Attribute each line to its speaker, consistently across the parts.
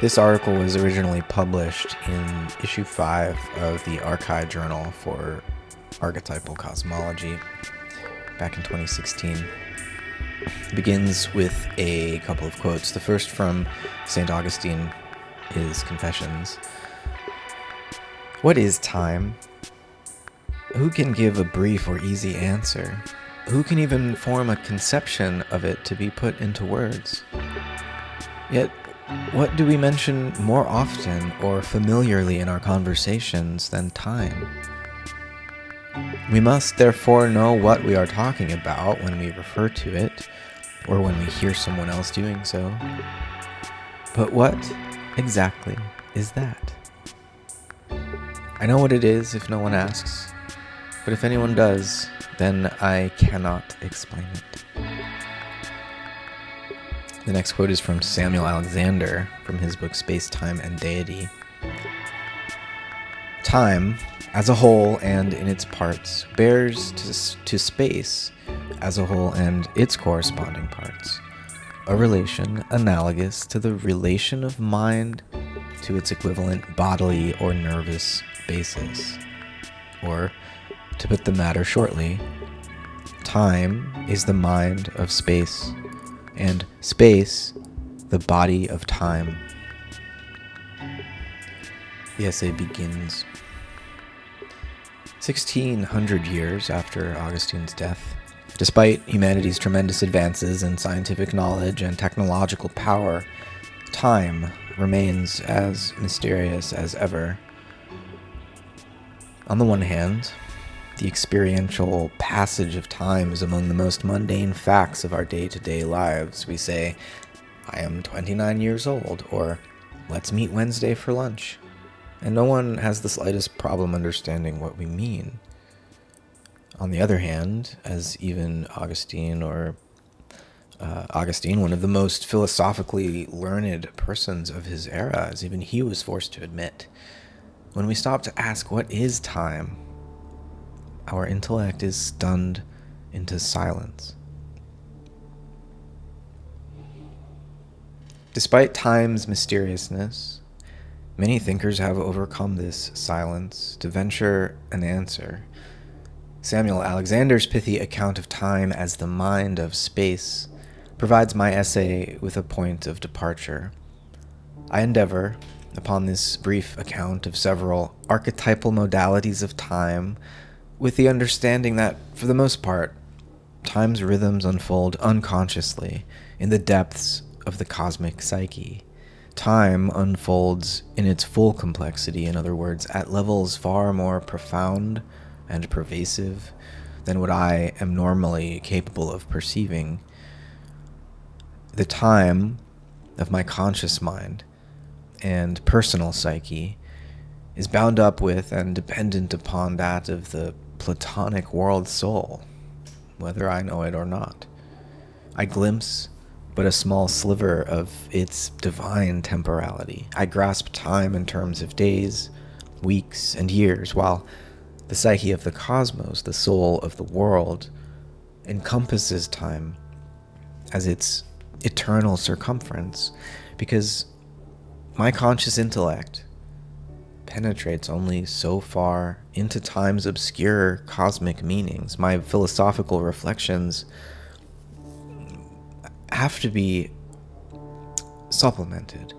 Speaker 1: This article was originally published in issue 5 of the Archive Journal for Archetypal Cosmology back in 2016. It begins with a couple of quotes. The first from St. Augustine, his Confessions. What is time? Who can give a brief or easy answer? Who can even form a conception of it to be put into words? Yet, what do we mention more often or familiarly in our conversations than time? We must therefore know what we are talking about when we refer to it, or when we hear someone else doing so. But what exactly is that? I know what it is if no one asks, but if anyone does, then I cannot explain it. The next quote is from Samuel Alexander from his book Space, Time, and Deity. Time, as a whole and in its parts, bears to space as a whole and its corresponding parts a relation analogous to the relation of mind to its equivalent bodily or nervous basis. Or, to put the matter shortly, time is the mind of space, and space the body of time. The essay begins. 1600 years after Augustine's death, despite humanity's tremendous advances in scientific knowledge and technological power, time remains as mysterious as ever. On the one hand, the experiential passage of time is among the most mundane facts of our day-to-day lives. We say, I am 29 years old, or let's meet Wednesday for lunch. And no one has the slightest problem understanding what we mean. On the other hand, as even Augustine, one of the most philosophically learned persons of his era, as even he was forced to admit, when we stop to ask what is time, our intellect is stunned into silence. Despite time's mysteriousness, many thinkers have overcome this silence to venture an answer. Samuel Alexander's pithy account of time as the mind of space provides my essay with a point of departure. I endeavor, upon this brief account of several archetypal modalities of time, with the understanding that, for the most part, time's rhythms unfold unconsciously in the depths of the cosmic psyche. Time unfolds in its full complexity, in other words, at levels far more profound and pervasive than what I am normally capable of perceiving. The time of my conscious mind and personal psyche is bound up with and dependent upon that of the Platonic world soul, whether I know it or not. I glimpse but a small sliver of its divine temporality. I grasp time in terms of days, weeks, and years, while the psyche of the cosmos, the soul of the world, encompasses time as its eternal circumference, because my conscious intellect penetrates only so far into time's obscure cosmic meanings. My philosophical reflections have to be supplemented,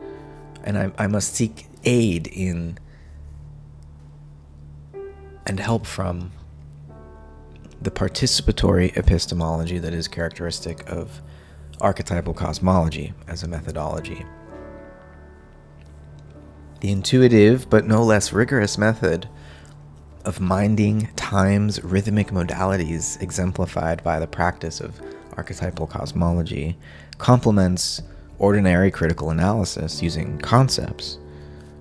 Speaker 1: and I must seek aid in and help from the participatory epistemology that is characteristic of archetypal cosmology as a methodology. The intuitive but no less rigorous method of minding time's rhythmic modalities exemplified by the practice of archetypal cosmology complements ordinary critical analysis using concepts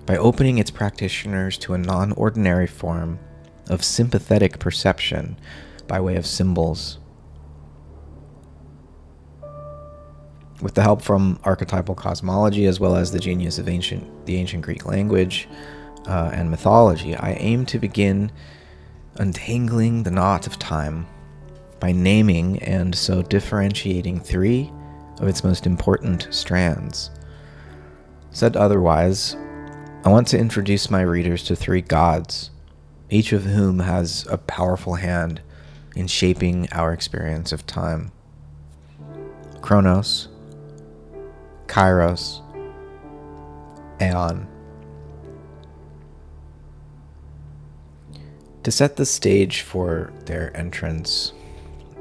Speaker 1: by opening its practitioners to a non-ordinary form of sympathetic perception by way of symbols. With the help from archetypal cosmology, as well as the genius of the ancient Greek language and mythology, I aim to begin untangling the knot of time by naming and so differentiating three of its most important strands. Said otherwise, I want to introduce my readers to three gods, each of whom has a powerful hand in shaping our experience of time. Kronos, Kairos, Aeon. To set the stage for their entrance,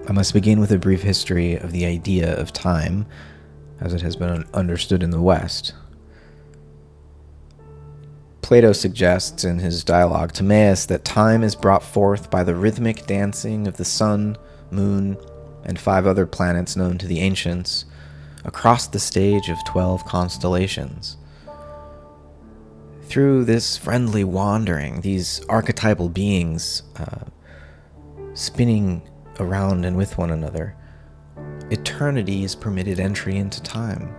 Speaker 1: I must begin with a brief history of the idea of time as it has been understood in the West. Plato suggests in his dialogue Timaeus that time is brought forth by the rhythmic dancing of the sun, moon, and 5 other planets known to the ancients across the stage of 12 constellations. Through this friendly wandering, these archetypal beings spinning around and with one another, eternity is permitted entry into time.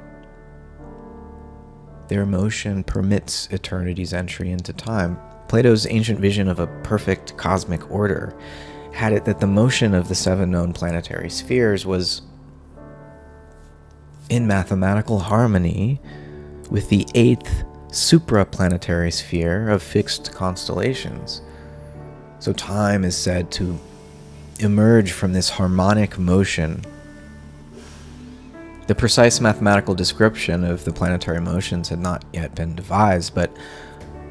Speaker 1: Their motion permits eternity's entry into time. Plato's ancient vision of a perfect cosmic order had it that the motion of the 7 known planetary spheres was in mathematical harmony with the 8th supraplanetary sphere of fixed constellations. So time is said to emerge from this harmonic motion. The precise mathematical description of the planetary motions had not yet been devised, but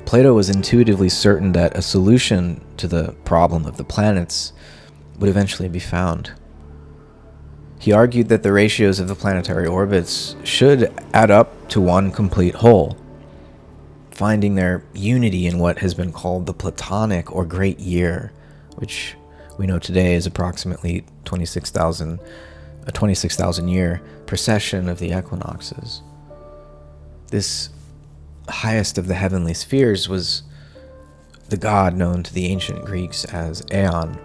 Speaker 1: Plato was intuitively certain that a solution to the problem of the planets would eventually be found. He argued that the ratios of the planetary orbits should add up to one complete whole, finding their unity in what has been called the Platonic or Great Year, which we know today is approximately a 26,000 year precession of the equinoxes. This highest of the heavenly spheres was the god known to the ancient Greeks as Aeon.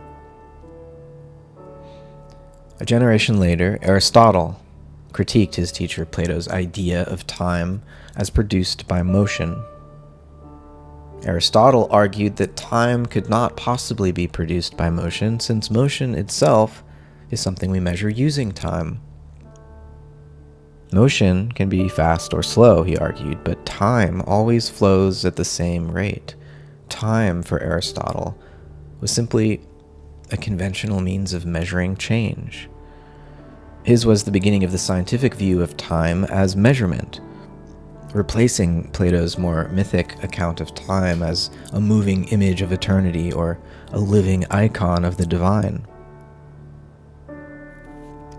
Speaker 1: A generation later, Aristotle critiqued his teacher Plato's idea of time as produced by motion. Aristotle argued that time could not possibly be produced by motion, since motion itself is something we measure using time. Motion can be fast or slow, he argued, but time always flows at the same rate. Time, for Aristotle, was simply a conventional means of measuring change. His was the beginning of the scientific view of time as measurement, replacing Plato's more mythic account of time as a moving image of eternity or a living icon of the divine.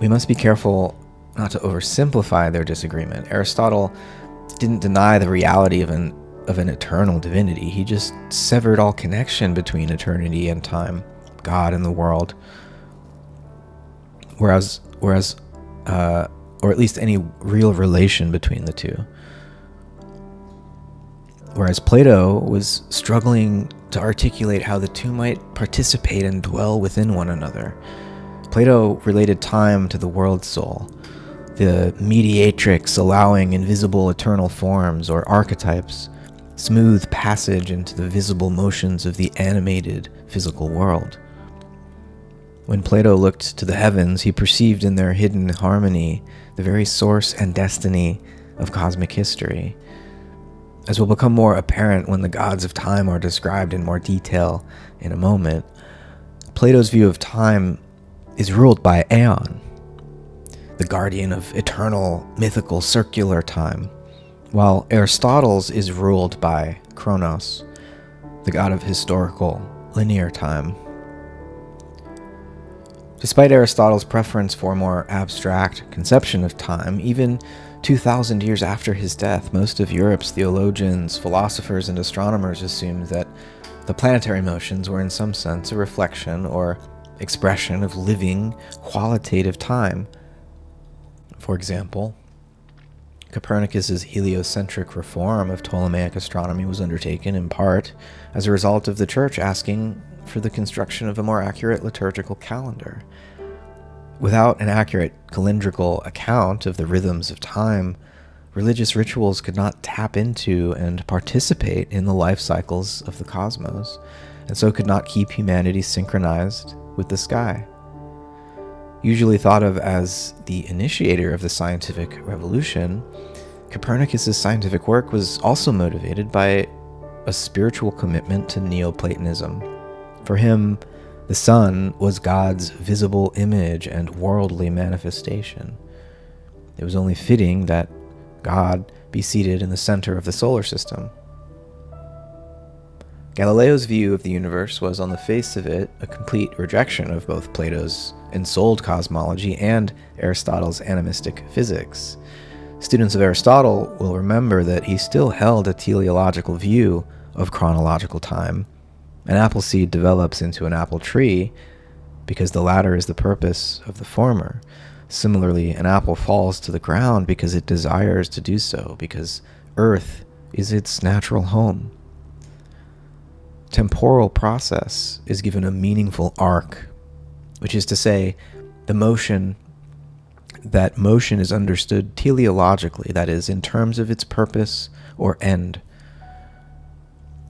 Speaker 1: We must be careful not to oversimplify their disagreement. Aristotle didn't deny the reality of an eternal divinity. He just severed all connection between eternity and time, God and the world. Whereas, or at least any real relation between the two. Whereas Plato was struggling to articulate how the two might participate and dwell within one another. Plato related time to the world soul, the mediatrix allowing invisible eternal forms or archetypes, smooth passage into the visible motions of the animated physical world. When Plato looked to the heavens, he perceived in their hidden harmony the very source and destiny of cosmic history. As will become more apparent when the gods of time are described in more detail in a moment, Plato's view of time is ruled by Aeon, the guardian of eternal, mythical, circular time, while Aristotle's is ruled by Kronos, the god of historical, linear time. Despite Aristotle's preference for a more abstract conception of time, even 2,000 years after his death, most of Europe's theologians, philosophers, and astronomers assumed that the planetary motions were in some sense a reflection or expression of living, qualitative time. For example, Copernicus's heliocentric reform of Ptolemaic astronomy was undertaken in part as a result of the Church asking for the construction of a more accurate liturgical calendar. Without an accurate calendrical account of the rhythms of time, religious rituals could not tap into and participate in the life cycles of the cosmos, and so could not keep humanity synchronized with the sky. Usually thought of as the initiator of the scientific revolution, Copernicus's scientific work was also motivated by a spiritual commitment to Neoplatonism. For him, the sun was God's visible image and worldly manifestation. It was only fitting that God be seated in the center of the solar system. Galileo's view of the universe was, on the face of it, a complete rejection of both Plato's ensouled cosmology and Aristotle's animistic physics. Students of Aristotle will remember that he still held a teleological view of chronological time. An apple seed develops into an apple tree because the latter is the purpose of the former. Similarly, an apple falls to the ground because it desires to do so, because Earth is its natural home. Temporal process is given a meaningful arc, which is to say, that motion is understood teleologically, that is, in terms of its purpose or end.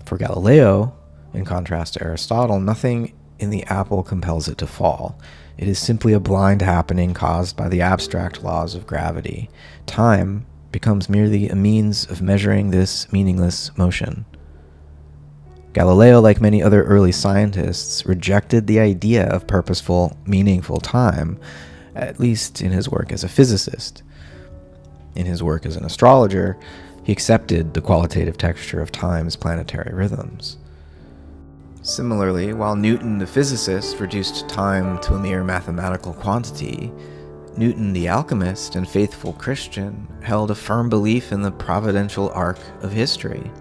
Speaker 1: For Galileo, in contrast to Aristotle, nothing in the apple compels it to fall. It is simply a blind happening caused by the abstract laws of gravity. Time becomes merely a means of measuring this meaningless motion. Galileo, like many other early scientists, rejected the idea of purposeful, meaningful time, at least in his work as a physicist. In his work as an astrologer, he accepted the qualitative texture of time's planetary rhythms. Similarly, while Newton the physicist reduced time to a mere mathematical quantity, Newton the alchemist and faithful Christian held a firm belief in the providential arc of history.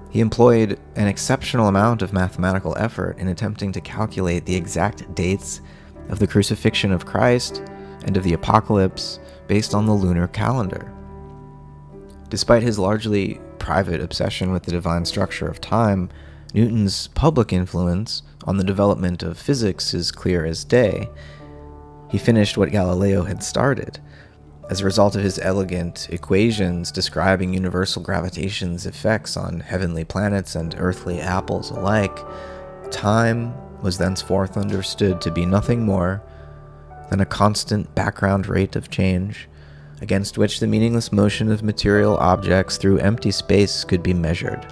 Speaker 1: He employed an exceptional amount of mathematical effort in attempting to calculate the exact dates of the crucifixion of Christ and of the apocalypse based on the lunar calendar. Despite his largely private obsession with the divine structure of time, Newton's public influence on the development of physics is clear as day. He finished what Galileo had started. As a result of his elegant equations describing universal gravitation's effects on heavenly planets and earthly apples alike, time was thenceforth understood to be nothing more than a constant background rate of change, against which the meaningless motion of material objects through empty space could be measured.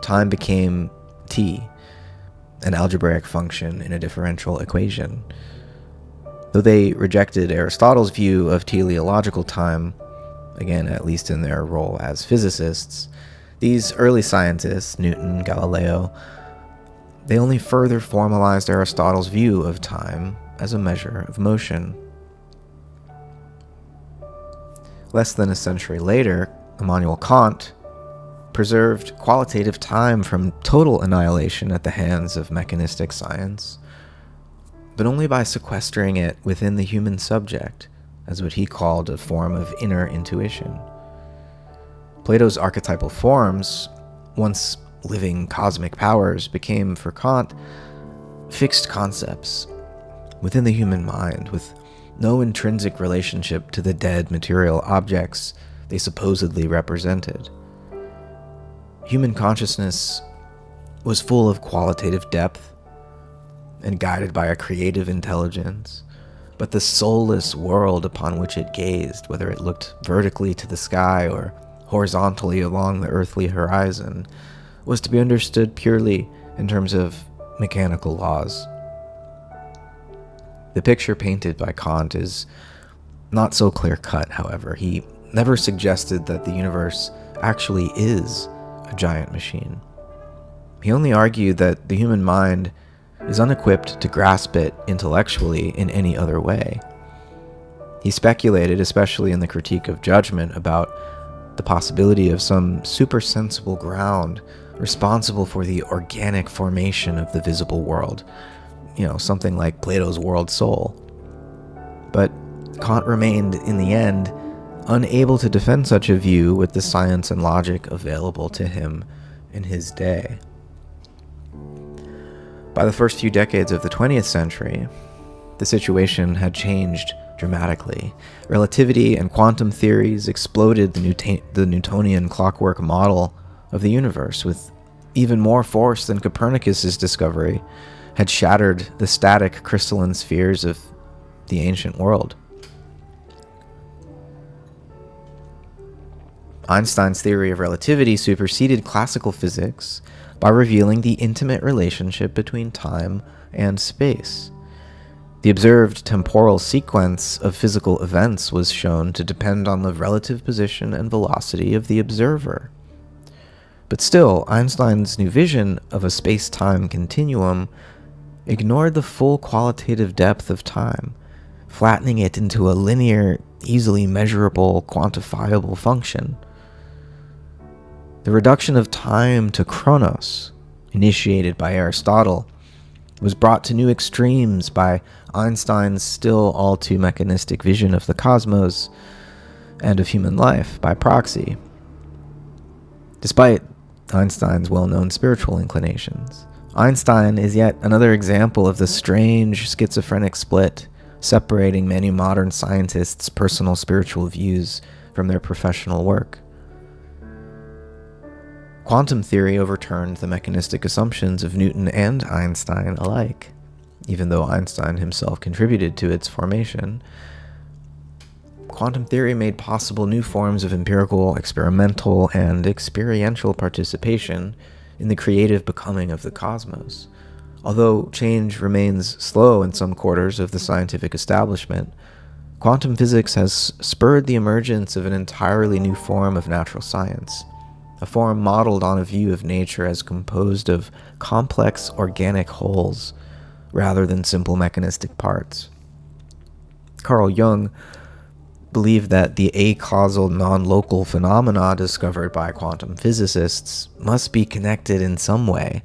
Speaker 1: Time became t, an algebraic function in a differential equation. Though they rejected Aristotle's view of teleological time, again, at least in their role as physicists, these early scientists, Newton, Galileo, they only further formalized Aristotle's view of time as a measure of motion. Less than a century later, Immanuel Kant preserved qualitative time from total annihilation at the hands of mechanistic science, but only by sequestering it within the human subject as what he called a form of inner intuition. Plato's archetypal forms, once living cosmic powers, became, for Kant, fixed concepts within the human mind, with no intrinsic relationship to the dead material objects they supposedly represented. Human consciousness was full of qualitative depth and guided by a creative intelligence, but the soulless world upon which it gazed, whether it looked vertically to the sky or horizontally along the earthly horizon, was to be understood purely in terms of mechanical laws. The picture painted by Kant is not so clear-cut, however. He never suggested that the universe actually is a giant machine. He only argued that the human mind is unequipped to grasp it intellectually in any other way. He speculated, especially in the Critique of Judgment, about the possibility of some supersensible ground responsible for the organic formation of the visible world, something like Plato's world soul. But Kant remained, in the end, unable to defend such a view with the science and logic available to him in his day. By the first few decades of the 20th century, the situation had changed dramatically. Relativity and quantum theories exploded the Newtonian clockwork model of the universe with even more force than Copernicus's discovery had shattered the static crystalline spheres of the ancient world. Einstein's theory of relativity superseded classical physics by revealing the intimate relationship between time and space. The observed temporal sequence of physical events was shown to depend on the relative position and velocity of the observer. But still, Einstein's new vision of a space-time continuum ignored the full qualitative depth of time, flattening it into a linear, easily measurable, quantifiable function. The reduction of time to Kronos, initiated by Aristotle, was brought to new extremes by Einstein's still all too mechanistic vision of the cosmos and of human life by proxy. Despite Einstein's well-known spiritual inclinations, Einstein is yet another example of the strange schizophrenic split separating many modern scientists' personal spiritual views from their professional work. Quantum theory overturned the mechanistic assumptions of Newton and Einstein alike, even though Einstein himself contributed to its formation. Quantum theory made possible new forms of empirical, experimental, and experiential participation in the creative becoming of the cosmos. Although change remains slow in some quarters of the scientific establishment, quantum physics has spurred the emergence of an entirely new form of natural science, a form modeled on a view of nature as composed of complex organic wholes rather than simple mechanistic parts. Carl Jung believed that the acausal non-local phenomena discovered by quantum physicists must be connected in some way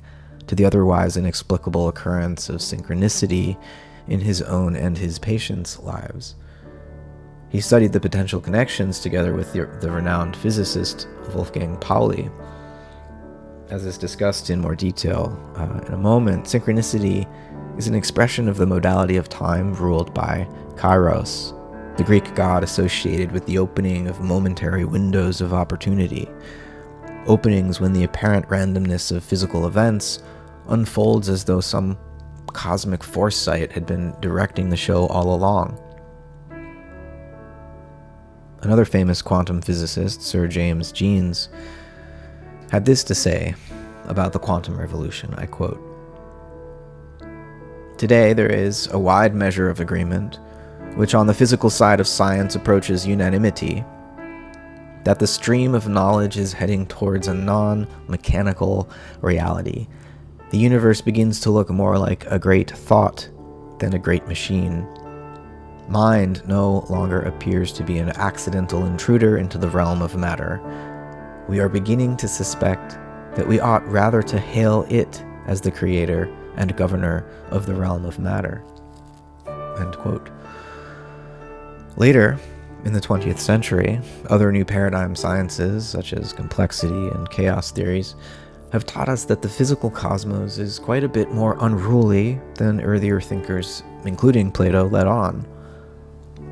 Speaker 1: to the otherwise inexplicable occurrence of synchronicity in his own and his patients' lives. He studied the potential connections together with the renowned physicist Wolfgang Pauli. As is discussed in more detail in a moment, synchronicity is an expression of the modality of time ruled by Kairos, the Greek god associated with the opening of momentary windows of opportunity, openings when the apparent randomness of physical events unfolds as though some cosmic foresight had been directing the show all along. Another famous quantum physicist, Sir James Jeans, had this to say about the quantum revolution, I quote, "Today there is a wide measure of agreement, which on the physical side of science approaches unanimity, that the stream of knowledge is heading towards a non-mechanical reality. The universe begins to look more like a great thought than a great machine. Mind no longer appears to be an accidental intruder into the realm of matter. We are beginning to suspect that we ought rather to hail it as the creator and governor of the realm of matter." End quote. Later, in the 20th century, other new paradigm sciences, such as complexity and chaos theories, have taught us that the physical cosmos is quite a bit more unruly than earlier thinkers, including Plato, let on.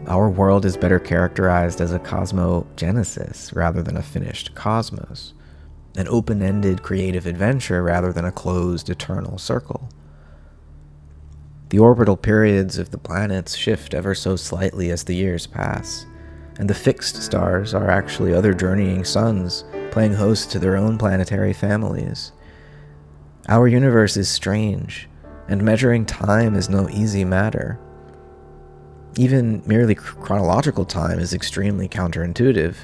Speaker 1: Our world is better characterized as a cosmogenesis rather than a finished cosmos, an open-ended creative adventure rather than a closed eternal circle. The orbital periods of the planets shift ever so slightly as the years pass, and the fixed stars are actually other journeying suns, playing host to their own planetary families. Our universe is strange, and measuring time is no easy matter. Even merely chronological time is extremely counterintuitive.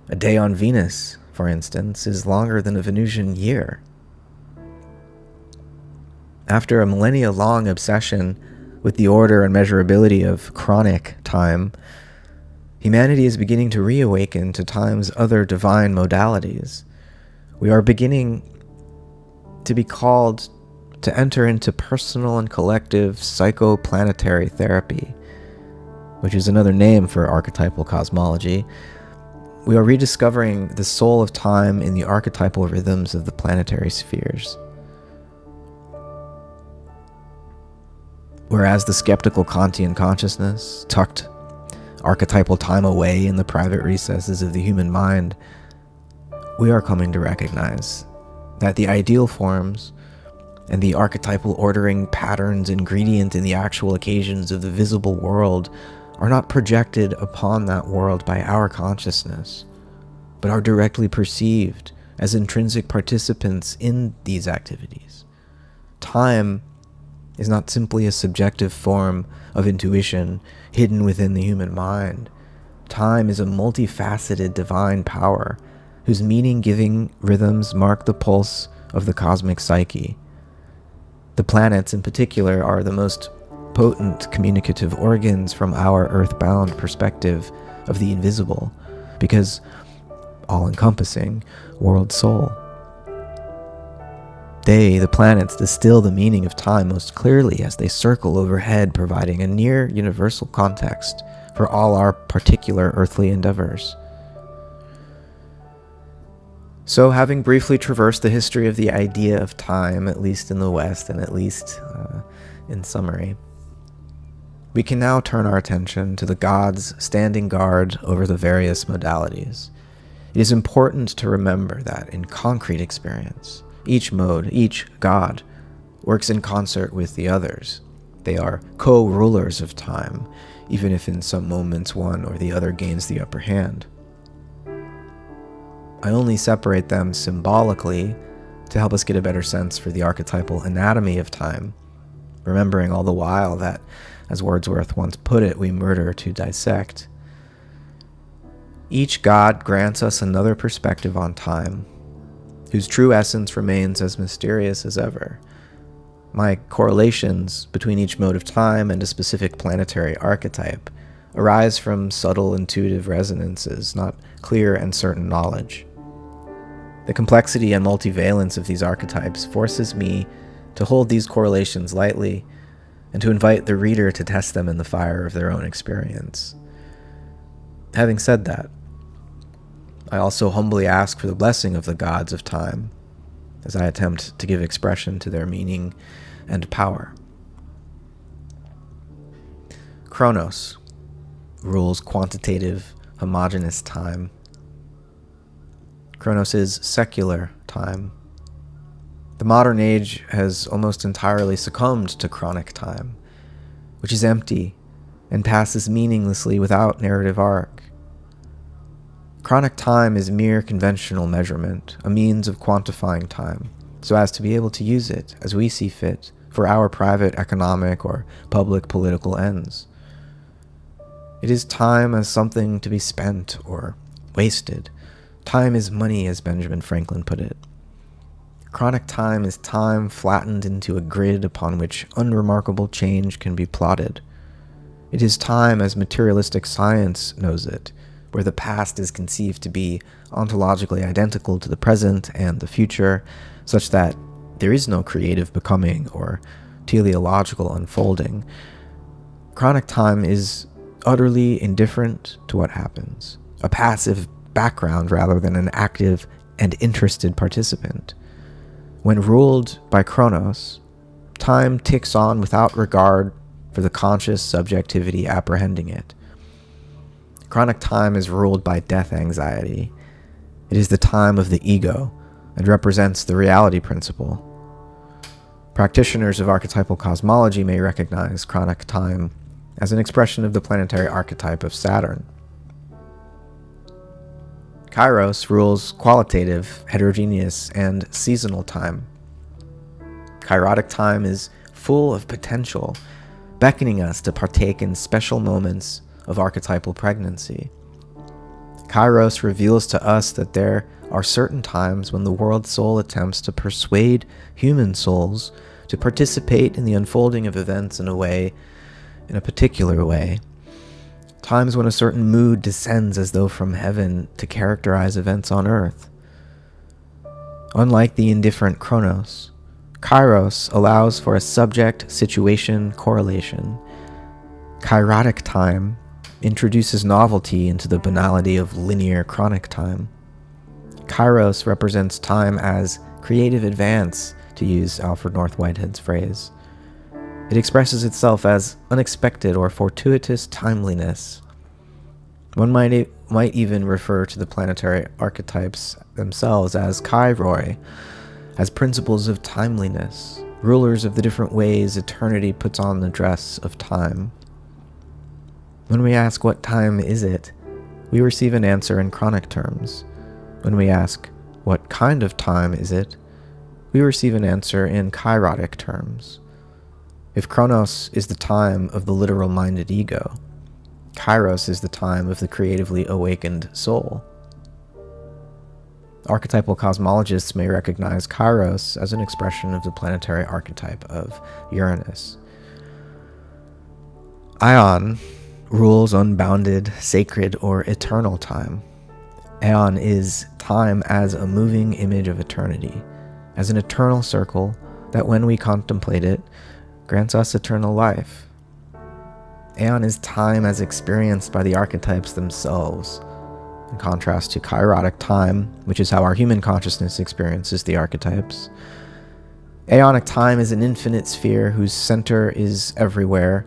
Speaker 1: A day on Venus, for instance, is longer than a Venusian year. After a millennia-long obsession with the order and measurability of chronic time, humanity is beginning to reawaken to time's other divine modalities. We are beginning to be called to enter into personal and collective psychoplanetary therapy, which is another name for archetypal cosmology. We are rediscovering the soul of time in the archetypal rhythms of the planetary spheres. Whereas the skeptical Kantian consciousness tucked archetypal time away in the private recesses of the human mind, we are coming to recognize that the ideal forms and the archetypal ordering patterns ingredient in the actual occasions of the visible world are not projected upon that world by our consciousness, but are directly perceived as intrinsic participants in these activities. Time is not simply a subjective form of intuition hidden within the human mind. Time is a multifaceted divine power whose meaning-giving rhythms mark the pulse of the cosmic psyche. The planets in particular are the most potent communicative organs from our earthbound perspective of the invisible, because all-encompassing world soul. They, the planets, distill the meaning of time most clearly as they circle overhead, providing a near universal context for all our particular earthly endeavors. So, having briefly traversed the history of the idea of time, at least in the West and at least in summary, we can now turn our attention to the gods standing guard over the various modalities. It is important to remember that in concrete experience, each mode, each god, works in concert with the others. They are co-rulers of time, even if in some moments one or the other gains the upper hand. I only separate them symbolically to help us get a better sense for the archetypal anatomy of time, remembering all the while that, as Wordsworth once put it, we murder to dissect. Each god grants us another perspective on time, whose true essence remains as mysterious as ever. My correlations between each mode of time and a specific planetary archetype arise from subtle intuitive resonances, not clear and certain knowledge. The complexity and multivalence of these archetypes forces me to hold these correlations lightly and to invite the reader to test them in the fire of their own experience. Having said that, I also humbly ask for the blessing of the gods of time as I attempt to give expression to their meaning and power. Kronos rules quantitative, homogeneous time. Kronos is secular time. The modern age has almost entirely succumbed to chronic time, which is empty and passes meaninglessly without narrative arc. Chronic time is mere conventional measurement, a means of quantifying time, so as to be able to use it as we see fit for our private economic or public political ends. It is time as something to be spent or wasted. Time is money, as Benjamin Franklin put it. Chronic time is time flattened into a grid upon which unremarkable change can be plotted. It is time as materialistic science knows it, where the past is conceived to be ontologically identical to the present and the future, such that there is no creative becoming or teleological unfolding. Chronic time is utterly indifferent to what happens, a passive background rather than an active and interested participant. When ruled by Kronos, time ticks on without regard for the conscious subjectivity apprehending it. Chronic time is ruled by death anxiety. It is the time of the ego and represents the reality principle. Practitioners of archetypal cosmology may recognize chronic time as an expression of the planetary archetype of Saturn. Kairos rules qualitative, heterogeneous, and seasonal time. Kairotic time is full of potential, beckoning us to partake in special moments of archetypal pregnancy. Kairos reveals to us that there are certain times when the world soul attempts to persuade human souls to participate in the unfolding of events in a particular way. Times when a certain mood descends as though from heaven to characterize events on earth. Unlike the indifferent Kronos, Kairos allows for a subject-situation correlation. Kairotic time introduces novelty into the banality of linear chronic time. Kairos represents time as creative advance, to use Alfred North Whitehead's phrase. It expresses itself as unexpected or fortuitous timeliness. One might even refer to the planetary archetypes themselves as kairoi, as principles of timeliness, rulers of the different ways eternity puts on the dress of time. When we ask what time is it, we receive an answer in chronic terms. When we ask, what kind of time is it? We receive an answer in kairotic terms. If Kronos is the time of the literal-minded ego, Kairos is the time of the creatively awakened soul. Archetypal cosmologists may recognize Kairos as an expression of the planetary archetype of Uranus. Aion rules unbounded, sacred, or eternal time. Aeon is time as a moving image of eternity, as an eternal circle that when we contemplate it, grants us eternal life. Aeon is time as experienced by the archetypes themselves, in contrast to kairotic time, which is how our human consciousness experiences the archetypes. Aeonic time is an infinite sphere whose center is everywhere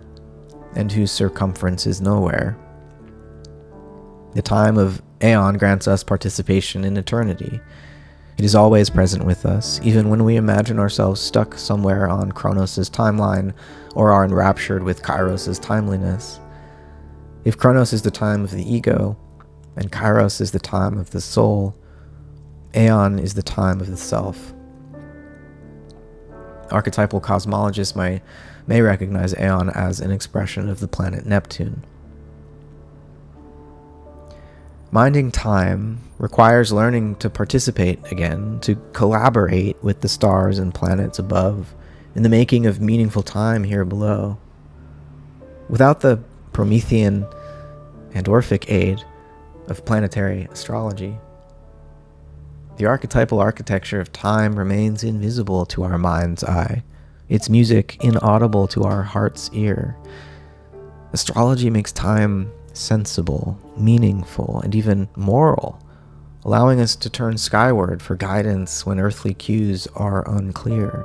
Speaker 1: and whose circumference is nowhere. The time of Aeon grants us participation in eternity. It is always present with us, even when we imagine ourselves stuck somewhere on Kronos' timeline or are enraptured with Kairos' timeliness. If Kronos is the time of the ego, and Kairos is the time of the soul, Aeon is the time of the self. Archetypal cosmologists may recognize Aeon as an expression of the planet Neptune. Minding time requires learning to participate again, to collaborate with the stars and planets above in the making of meaningful time here below. Without the Promethean and Orphic aid of planetary astrology, the archetypal architecture of time remains invisible to our mind's eye, its music inaudible to our heart's ear. Astrology makes time sensible, meaningful, and even moral, allowing us to turn skyward for guidance when earthly cues are unclear.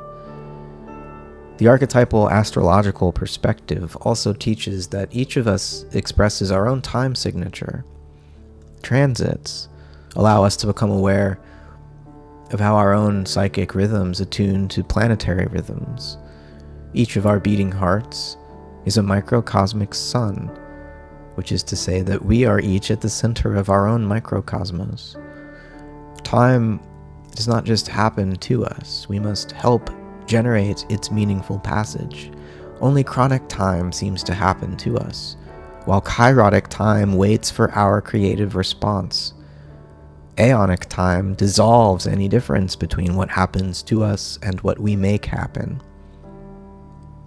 Speaker 1: The archetypal astrological perspective also teaches that each of us expresses our own time signature. Transits allow us to become aware of how our own psychic rhythms attune to planetary rhythms. Each of our beating hearts is a microcosmic sun, which is to say that we are each at the center of our own microcosmos. Time does not just happen to us, we must help generate its meaningful passage. Only chronic time seems to happen to us, while kairotic time waits for our creative response. Aeonic time dissolves any difference between what happens to us and what we make happen.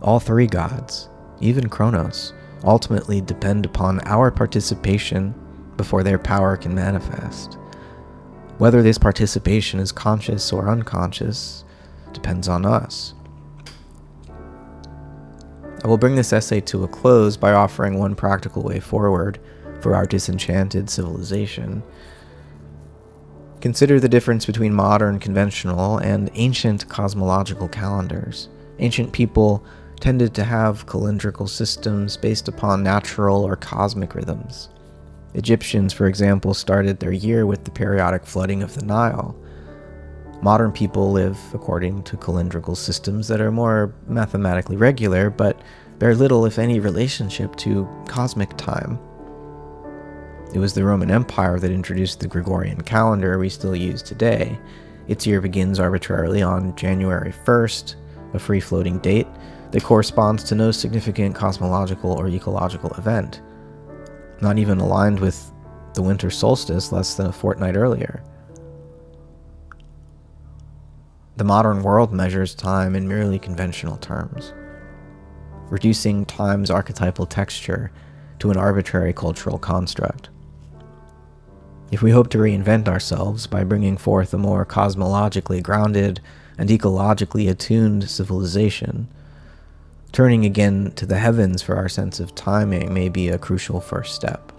Speaker 1: All three gods, even Kronos, ultimately depend upon our participation before their power can manifest. Whether this participation is conscious or unconscious depends on us. I will bring this essay to a close by offering one practical way forward for our disenchanted civilization. Consider the difference between modern conventional and ancient cosmological calendars. Ancient people tended to have calendrical systems based upon natural or cosmic rhythms. Egyptians, for example, started their year with the periodic flooding of the Nile. Modern people live according to calendrical systems that are more mathematically regular, but bear little, if any, relationship to cosmic time. It was the Roman Empire that introduced the Gregorian calendar we still use today. Its year begins arbitrarily on January 1st, a free-floating date that corresponds to no significant cosmological or ecological event, not even aligned with the winter solstice less than a fortnight earlier. The modern world measures time in merely conventional terms, reducing time's archetypal texture to an arbitrary cultural construct. If we hope to reinvent ourselves by bringing forth a more cosmologically grounded and ecologically attuned civilization, turning again to the heavens for our sense of timing may be a crucial first step.